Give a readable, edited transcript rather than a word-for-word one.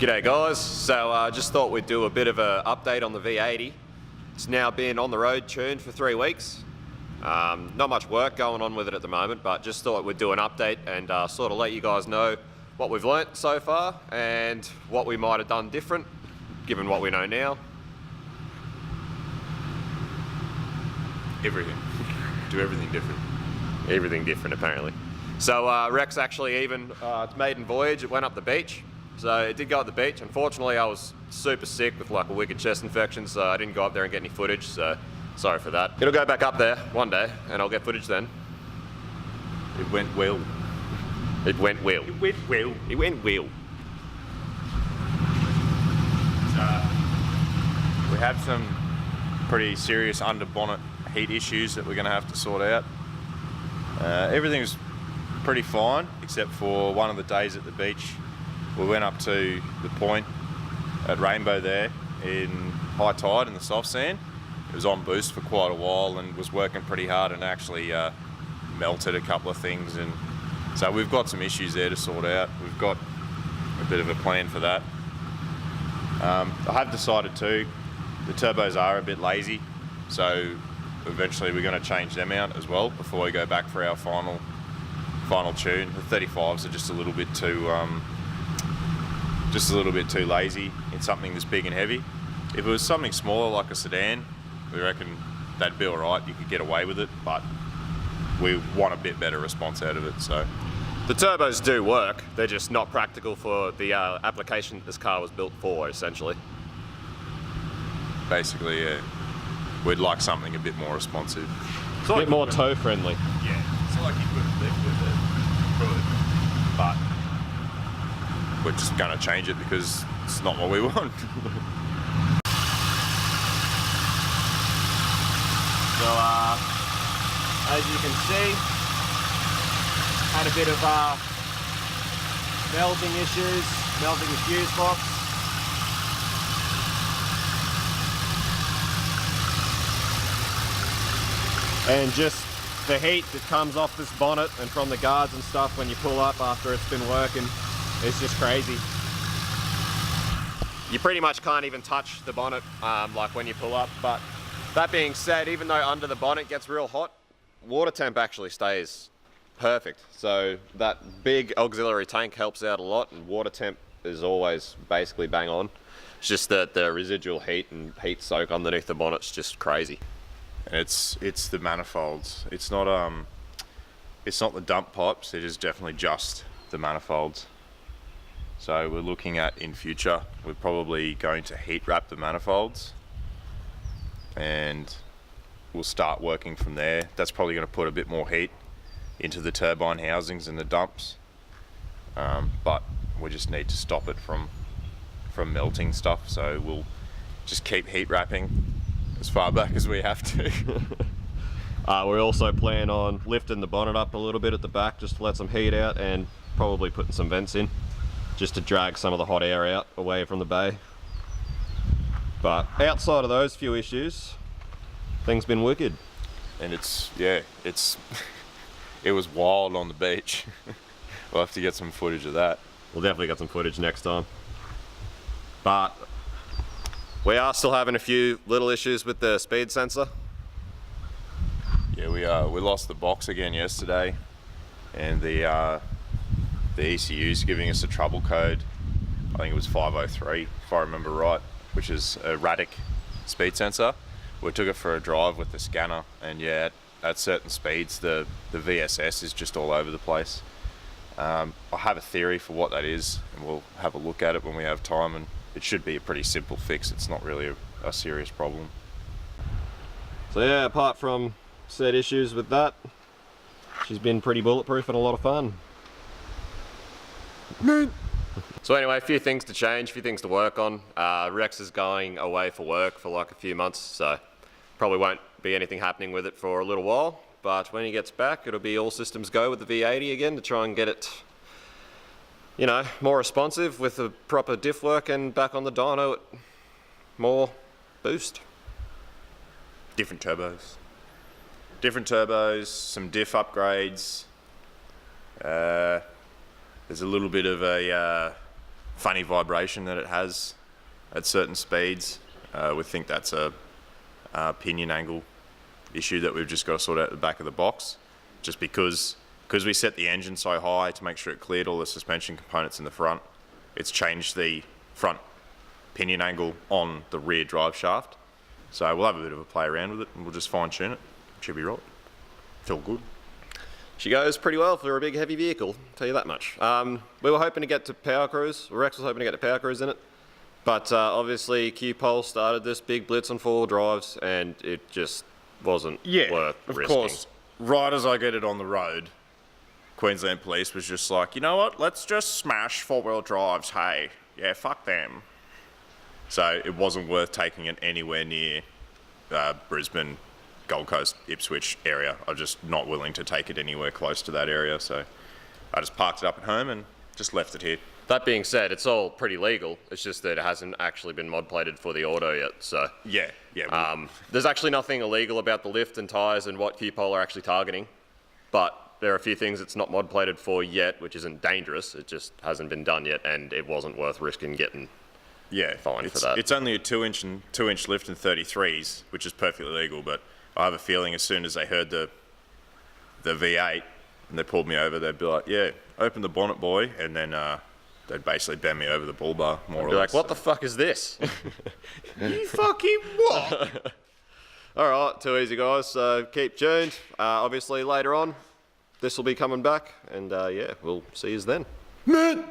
G'day guys, so just thought we'd do a bit of an update on the VEE080. It's now been on the road tuned for 3 weeks. Not much work going on with it at the moment, but just thought we'd do an update and sort of let you guys know what we've learnt so far and what we might have done different, given what we know now. Everything. Do everything different. Everything different apparently. So Rex actually even, its maiden voyage, it went up the beach. So it did go up the beach. Unfortunately, I was super sick with like a wicked chest infection, so I didn't go up there and get any footage, so sorry for that. It'll go back up there one day, and I'll get footage then. It went well. It went well. It went well. It went well. We have some pretty serious under bonnet heat issues that we're going to have to sort out. Everything was pretty fine, except for one of the days at the beach. We went up to the point at Rainbow there in high tide in the soft sand. It was on boost for quite a while and was working pretty hard and actually melted a couple of things, and so we've got some issues there to sort out. We've got a bit of a plan for that. I have decided too, the turbos are a bit lazy, so eventually we're going to change them out as well before we go back for our final tune. The 35s are just a little bit too lazy in something that's big and heavy. If it was something smaller like a sedan, we reckon that'd be alright, you could get away with it, but we want a bit better response out of it. So the turbos do work, they're just not practical for the application that this car was built for, essentially. Basically, yeah, we'd like something a bit more responsive. It's a bit more toe friendly. Yeah, it's not like you could live with it, but we're just going to change it because it's not what we want. So, as you can see, had a bit of melting issues, melting the fuse box. And just the heat that comes off this bonnet and from the guards and stuff when you pull up after it's been working, it's just crazy. You pretty much can't even touch the bonnet like when you pull up, but that being said, even though under the bonnet gets real hot, water temp actually stays perfect. So that big auxiliary tank helps out a lot, and water temp is always basically bang on. It's just that the residual heat and heat soak underneath the bonnet's just crazy. It's the manifolds. It's not the dump pipes. It is definitely just the manifolds. So we're looking at, in future, we're probably going to heat wrap the manifolds, and we'll start working from there. That's probably going to put a bit more heat into the turbine housings and the dumps, but we just need to stop it from melting stuff. So we'll just keep heat wrapping as far back as we have to. We also plan on lifting the bonnet up a little bit at the back just to let some heat out, and probably putting some vents in just to drag some of the hot air out away from the bay. But outside of those few issues, things been wicked. And it was wild on the beach. We'll have to get some footage of that. We'll definitely get some footage next time. But we are still having a few little issues with the speed sensor. Yeah, we lost the box again yesterday, and the ECU's giving us a trouble code. I think it was 503, if I remember right, which is a Radic speed sensor. We took it for a drive with the scanner, and yeah, at certain speeds the VSS is just all over the place. I have a theory for what that is, and we'll have a look at it when we have time, and it should be a pretty simple fix. It's not really a serious problem. So yeah, apart from said issues with that, she's been pretty bulletproof and a lot of fun. So anyway, a few things to change, a few things to work on. Rex is going away for work for like a few months, so probably won't be anything happening with it for a little while, but when he gets back, it'll be all systems go with the VEE080 again to try and get it, you know, more responsive with the proper diff work and back on the dyno at more boost. Different turbos, some diff upgrades. There's a little bit of a funny vibration that it has at certain speeds. We think that's a pinion angle issue that we've just got to sort out at the back of the box, just because we set the engine so high to make sure it cleared all the suspension components in the front. It's changed the front pinion angle on the rear drive shaft. So we'll have a bit of a play around with it and we'll just fine tune it. Should be right. Feel good. She goes pretty well for a big heavy vehicle, tell you that much. We were hoping to get to Power Cruise, Rex was hoping to get to Power Cruise in it, but obviously Q-Pole started this big blitz on 4-wheel drives and it just wasn't worth risking. Of course, right as I get it on the road, Queensland Police was just like, you know what, let's just smash 4-wheel drives, hey, yeah, fuck them. So it wasn't worth taking it anywhere near Brisbane, Gold Coast, Ipswich area. I'm just not willing to take it anywhere close to that area, so I just parked it up at home and just left it here. That being said, it's all pretty legal. It's just that it hasn't actually been mod plated for the auto yet, so. Yeah. There's actually nothing illegal about the lift and tyres and what Q-Pole are actually targeting, but there are a few things it's not mod plated for yet, which isn't dangerous. It just hasn't been done yet, and it wasn't worth risking getting fined for that. It's only a 2-inch lift in 33s, which is perfectly legal, but I have a feeling as soon as they heard the V8 and they pulled me over, they'd be like, yeah, open the bonnet, boy, and then they'd basically bend me over the bull bar, more or less. Be like, what the fuck is this? You fucking what? All right, too easy, guys. So keep tuned. Obviously, later on, this will be coming back, and yeah, we'll see you then. Man!